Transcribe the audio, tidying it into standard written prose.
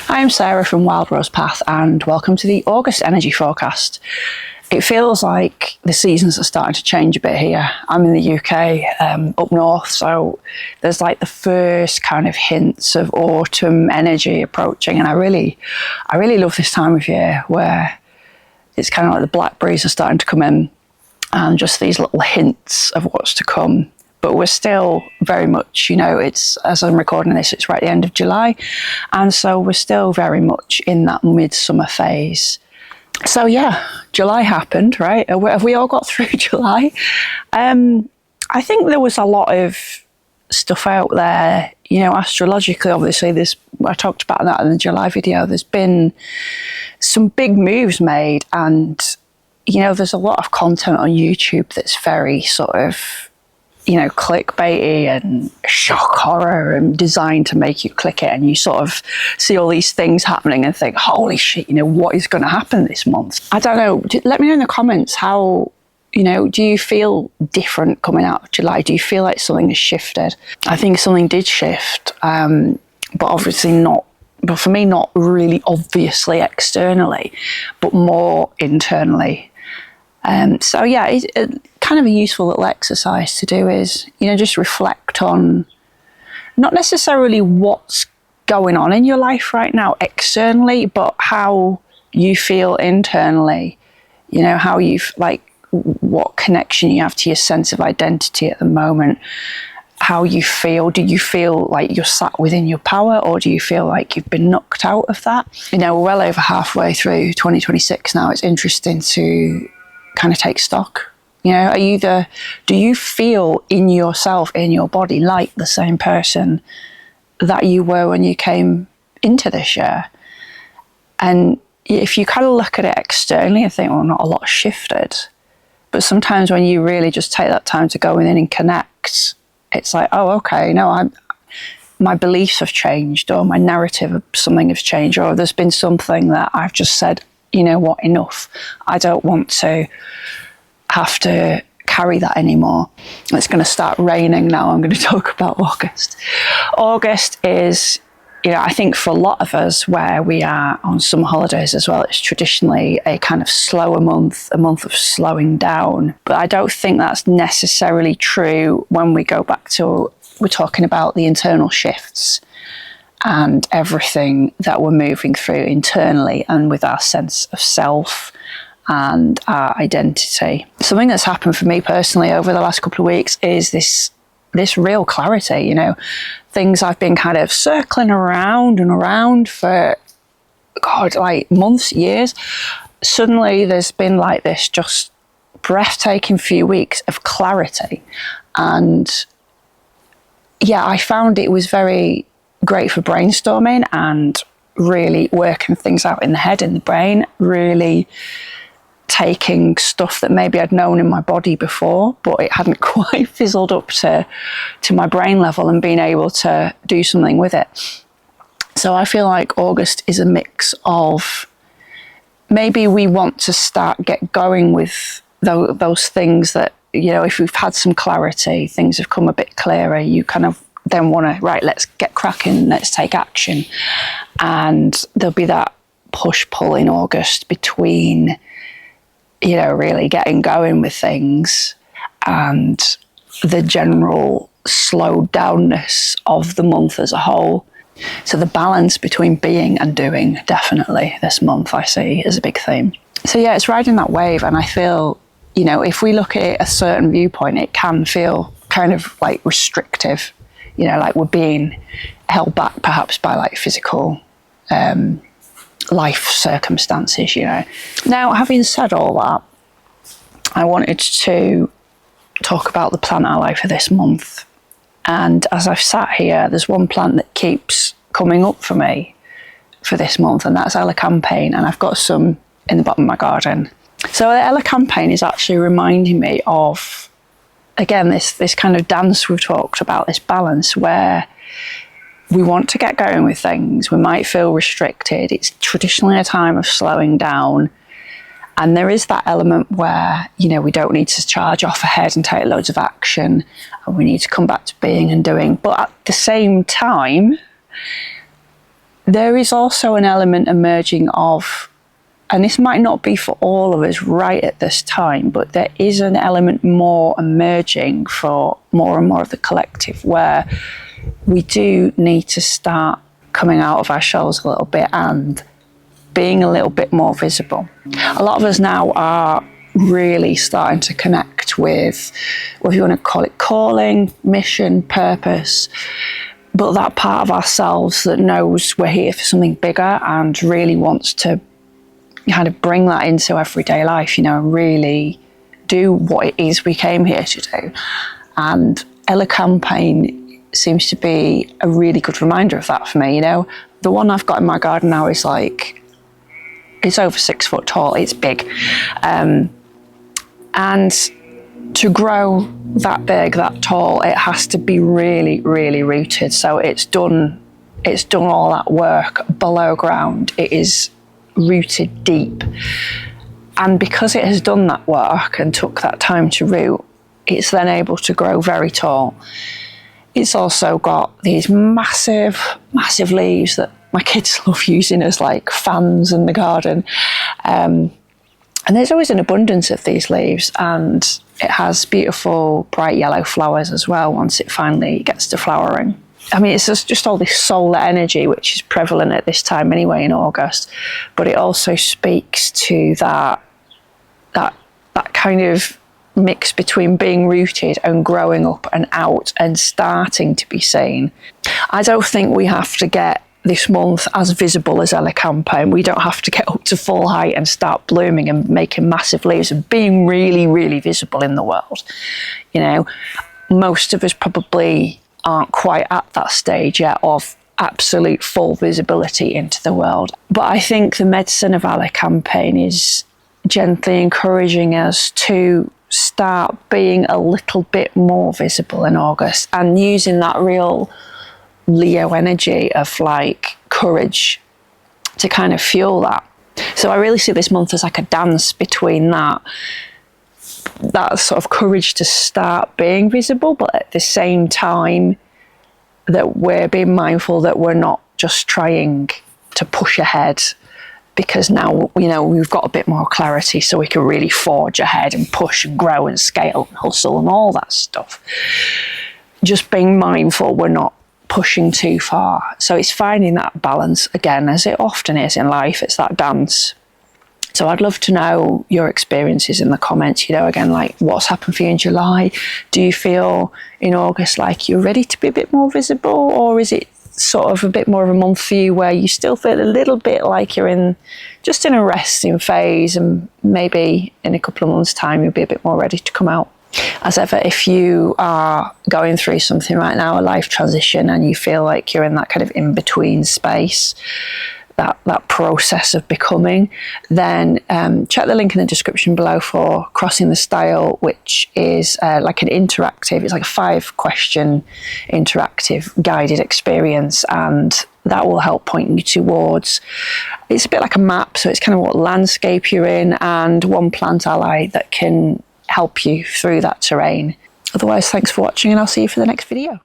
I'm Sarah from Wild Rose Path and welcome to the August energy forecast. It feels like the seasons are starting to change a bit here. I'm in the UK, up north, so there's like the first kind of hints of autumn energy approaching, and I really love this time of year where it's kind of like the blackberries are starting to come in and just these little hints of what's to come. But we're still very much, it's, as I'm recording this, it's right at the end of July. And so we're still very much in that midsummer phase. So yeah, July happened, right? Have we all got through July? I think there was a lot of stuff out there, astrologically, obviously, I talked about that in the July video. There's been some big moves made, and, there's a lot of content on YouTube that's very sort of, clickbaity and shock horror and designed to make you click it, and you sort of see all these things happening and think, holy shit, what is going to happen this month? I don't know. Let me know in the comments how, do you feel different coming out of July? Do you feel like something has shifted? I think something did shift, but obviously not, but for me, not really obviously externally, but more internally. So yeah, it kind of a useful little exercise to do is, just reflect on not necessarily what's going on in your life right now externally, but how you feel internally, how you've what connection you have to your sense of identity at the moment, how you feel. Do you feel like you're sat within your power, or do you feel like you've been knocked out of that? We're well over halfway through 2026 now. It's interesting to kind of take stock. Do you feel in yourself, in your body, like the same person that you were when you came into this year? And if you kind of look at it externally and think, well, not a lot shifted, but sometimes when you really just take that time to go in and connect, it's like, oh, okay, no, my beliefs have changed, or my narrative of something has changed, or there's been something that I've just said, you know what, enough. I don't want to have to carry that anymore. It's going to start raining now. I'm going to talk about August. August is, I think for a lot of us where we are on summer holidays as well, it's traditionally a kind of slower month, a month of slowing down. But I don't think that's necessarily true when we go back to, we're talking about the internal shifts and everything that we're moving through internally and with our sense of self and our identity. Something that's happened for me personally over the last couple of weeks is this real clarity, things I've been kind of circling around and around for, months, years. Suddenly there's been like this just breathtaking few weeks of clarity. And yeah, I found it was very great for brainstorming and really working things out in the head, in the brain, really taking stuff that maybe I'd known in my body before, but it hadn't quite fizzled up to my brain level, and being able to do something with it. So I feel like August is a mix of, maybe we want to get going with those things that, if we've had some clarity, things have come a bit clearer, you kind of then want to, right, let's get cracking, let's take action. And there'll be that push-pull in August between, really getting going with things and the general slowed downness of the month as a whole. So the balance between being and doing, definitely this month I see is a big theme. So yeah, it's riding that wave, and I feel, if we look at it a certain viewpoint, it can feel kind of like restrictive, like we're being held back perhaps by like physical life circumstances, Now, having said all that, I wanted to talk about the plant ally for this month. And as I've sat here, there's one plant that keeps coming up for me for this month, and that's Elecampane, and I've got some in the bottom of my garden. So Elecampane is actually reminding me of, again, this kind of dance we've talked about, this balance where we want to get going with things. We might feel restricted. It's traditionally a time of slowing down. And there is that element where, we don't need to charge off ahead and take loads of action, and we need to come back to being and doing. But at the same time, There is also an element emerging of, and this might not be for all of us right at this time, but there is an element more emerging for more and more of the collective, where we do need to start coming out of our shells a little bit and being a little bit more visible. A lot of us now are really starting to connect with, what you want to call it, calling, mission, purpose, but that part of ourselves that knows we're here for something bigger and really wants to kind of bring that into everyday life, you know, and really do what it is we came here to do. And Elecampane seems to be a really good reminder of that for me. You know, the one I've got in my garden now is like, it's over 6 foot tall, it's big. And to grow that big, that tall, it has to be really, really rooted. So it's done all that work below ground. It is rooted deep. And because it has done that work and took that time to root, it's then able to grow very tall. It's also got these massive, massive leaves that my kids love using as like fans in the garden. And there's always an abundance of these leaves, and it has beautiful bright yellow flowers as well once it finally gets to flowering. I mean, it's just all this solar energy, which is prevalent at this time anyway in August, but it also speaks to that kind of mix between being rooted and growing up and out and starting to be seen. I don't think we have to get this month as visible as Elecampane. We don't have to get up to full height and start blooming and making massive leaves and being really, really visible in the world. You know, most of us probably aren't quite at that stage yet of absolute full visibility into the world. But I think the medicine of Elecampane is gently encouraging us to start being a little bit more visible in August and using that real Leo energy of like courage to kind of fuel that. So I really see this month as like a dance between that sort of courage to start being visible, but at the same time that we're being mindful that we're not just trying to push ahead, because now, you know, we've got a bit more clarity so we can really forge ahead and push and grow and scale and hustle and all that stuff. Just being mindful we're not pushing too far. So it's finding that balance again, as it often is in life. It's that dance. So I'd love to know your experiences in the comments, you know, again, like what's happened for you in July? Do you feel in August like you're ready to be a bit more visible, or is it sort of a bit more of a month for you where you still feel a little bit like you're just in a resting phase, and maybe in a couple of months' time you'll be a bit more ready to come out? As ever, if you are going through something right now, a life transition, and you feel like you're in that kind of in-between space, that process of becoming, then check the link in the description below for Crossing the Stile, which is like an interactive, it's like a 5-question interactive guided experience, and that will help point you towards, it's a bit like a map, so it's kind of what landscape you're in and one plant ally that can help you through that terrain. Otherwise, thanks for watching, and I'll see you for the next video.